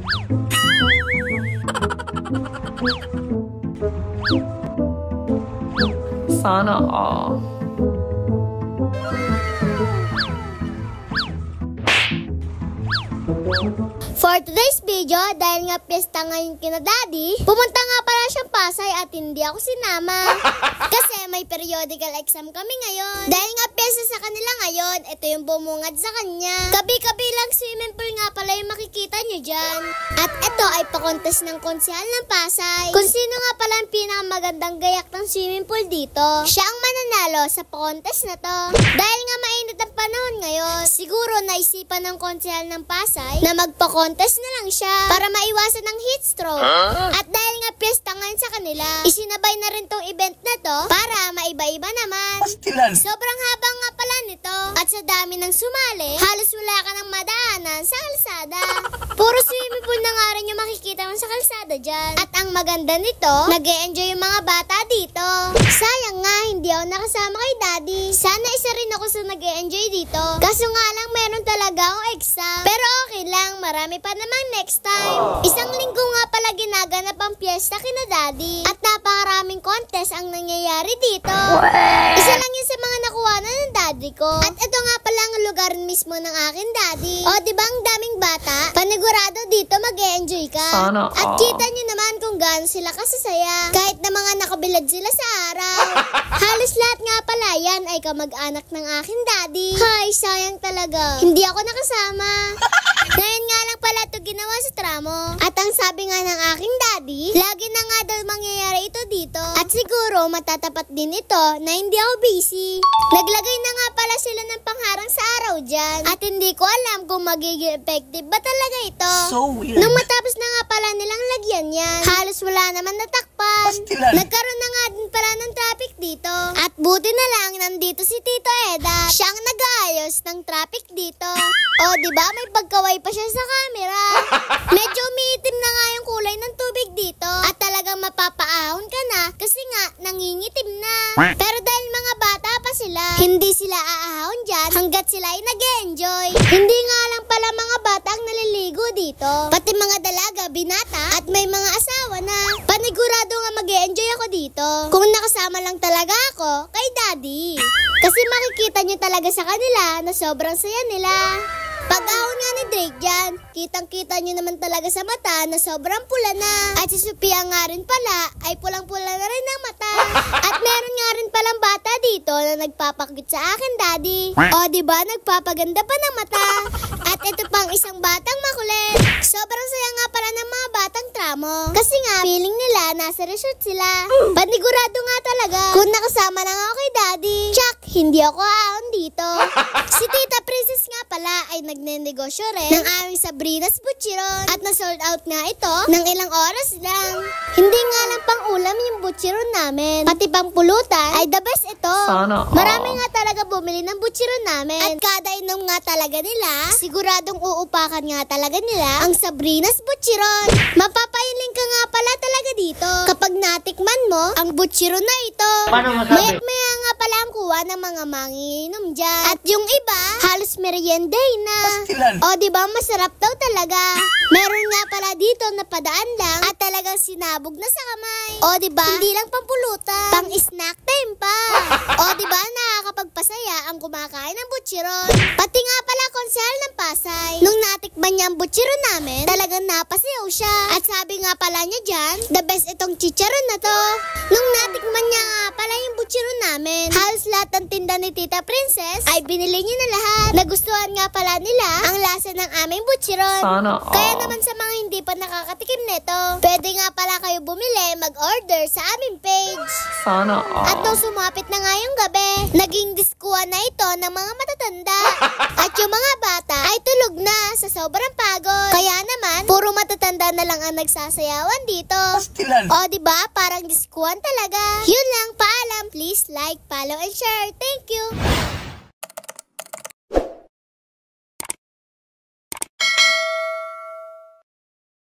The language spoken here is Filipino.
Sana all. For today's video, dahil nga piyesta ngayon kina Daddy, pumunta nga pala siyang Pasay at hindi ako sinama. Kasi may periodical exam kami ngayon. Dahil nga piyesta sa kanila ngayon, ito yung bumungad sa kanya. Kabi-kabilang swimming pool nga pala yung makikita nyo dyan. At ito ay pa-contest ng konsehal ng Pasay. Kung sino nga pala ang pinakamagandang gayak ng swimming pool dito, siya ang mananalo sa pa-contest na to. Dahil nga mainit ang panahon ngayon, siguro naisipan ng konsehal ng Pasay na magpa-contest na lang siya para maiwasan ng heat stroke. At dahil nga piyesta ngayon sa kanila, isinabay na rin tong event na to para maiba-iba naman. Sobrang haba nga pala nito at sa dami ng sumali, halos wala ka ng madaanan sa kalsada. Puro swimming pool na nga rin yung makikita mo sa kalsada dyan. At ang maganda nito, nag-e-enjoy yung mga bata dito. Sayang nga, hindi ako nakasama kay Daddy. Sana isa rin ako sa nag-e-enjoy dito. Kaso nga lang meron talaga akong exam. Pero okay lang, marami pa namang next time. Isang linggo nga pala ginaganap ang piyesta kina Daddy. At napakaraming contest ang nangyayari dito. Isa lang yun sa mga nakuha na ng Daddy ko. At ito nga pala ang lugar mismo ng akin Daddy. O diba ang daming bata? Panigurado dito mag-e-enjoy ka. At kita nyo naman kung gaano sila kasasaya. Kahit na mga nakabilad sila sa araw. Halos lahat nga pala yan ay kamag-anak ng akin Daddy. Hay, sayang talaga. Hindi ako nakasama. Ngayon nga lang pala ito ginawa sa tramo. At ang sabi nga ng aking Daddy, lagi na nga daw mangyayari ito dito. At siguro matatapat din ito na hindi ako busy. Naglagay na nga pala sila ng pangharang sa araw dyan. At hindi ko alam kung magiging effective ba talaga ito. So weird. Nung matapos na nga pala nilang lagyan yan, halos wala naman natakpan. Nagkaroon na nga din pala ng traffic dito. At buti na lang nandito si Tito Eda. Siya ang nag-aayos ng traffic dito. O diba may pagkaway pa siya sa camera. Medyo umiitim na nga yung kulay ng tubig dito. At talagang mapapaahon ka na kasi nga nangingitim na. Pero dahil mga bata pa sila, hindi sila aahon dyan hanggat sila ay nag-enjoy. Hindi nga lang pala mga bata ang naliligo dito. Pati mga dalaga, binata at may mga asawa na. Panigurado nga mag-enjoy ako dito kung nakasama lang talaga ako kay Daddy. Kasi makikita nyo talaga sa kanila na sobrang saya nila. Pag-ahon nga ni Drake dyan, kitang-kita nyo naman talaga sa mata na sobrang pula na. At si Sophia nga rin pala ay pulang-pula na rin ng mata. At meron nga rin palang bata dito na nagpapakit sa akin Daddy. O diba nagpapaganda pa ng mata. At ito pang isang batang makulit. Sobrang saya nga pala ng mga batang tramo. Kasi nga feeling nila nasa resort sila. Panigurado nga talaga kung nakasama lang ako kay Daddy. Tsak, hindi ako aahon dito. Si Tita Princess nga pala ay nagnenegosyo rin ng aming Sabrina's Butcheron at na-sold out nga ito ng ilang oras lang. Hindi nga lang pang ulam yung butcheron namin, pati pang pulutan ay the best ito. Marami nga talaga bumili ng butcheron namin at kada inom nga talaga nila, siguradong uupakan nga talaga nila ang Sabrina's Butcheron. Mapapailing ka nga pala talaga dito kapag natikman mo ang butcheron na ito. Mayat-maya nga pala ang kuha ng mga manginginom dyan. At yung iba, halos merienday na. O diba masarap daw talaga. Meron nga pala dito na padaan lang at talagang sinabog na sa kamay. O diba, hindi lang pampulutan, pang snack time pa. O diba, nakakapagpasaya ang kumakain ng butcheron. Pati nga pala konsehal ng Pasay, nung natikman niya ang butcheron namin, talagang napasayaw siya. At sabi nga pala niya dyan, the best itong chicharon na to. Nung natikman niya nga pala yung butcheron namin, halos lahat ng tinda ni Tita Princess ay binili niya na lahat. Nagustuhan nga pala nila ang lasa ng aming butcheron. Kaya naman sa mga hindi pa nakakatikim nito, pwede nga pala kayo bumili, mag-order sa aming page. At nung sumapit na nga yung gabi, naging diskuhan na ito ng mga matatanda. At yung mga bata ay tulog na sa sobrang pagod. Kaya naman, puro matatanda na lang ang nagsasayawan dito. O diba, parang diskuhan talaga. Yun lang, paalam. Please like, follow, and share. Thank you!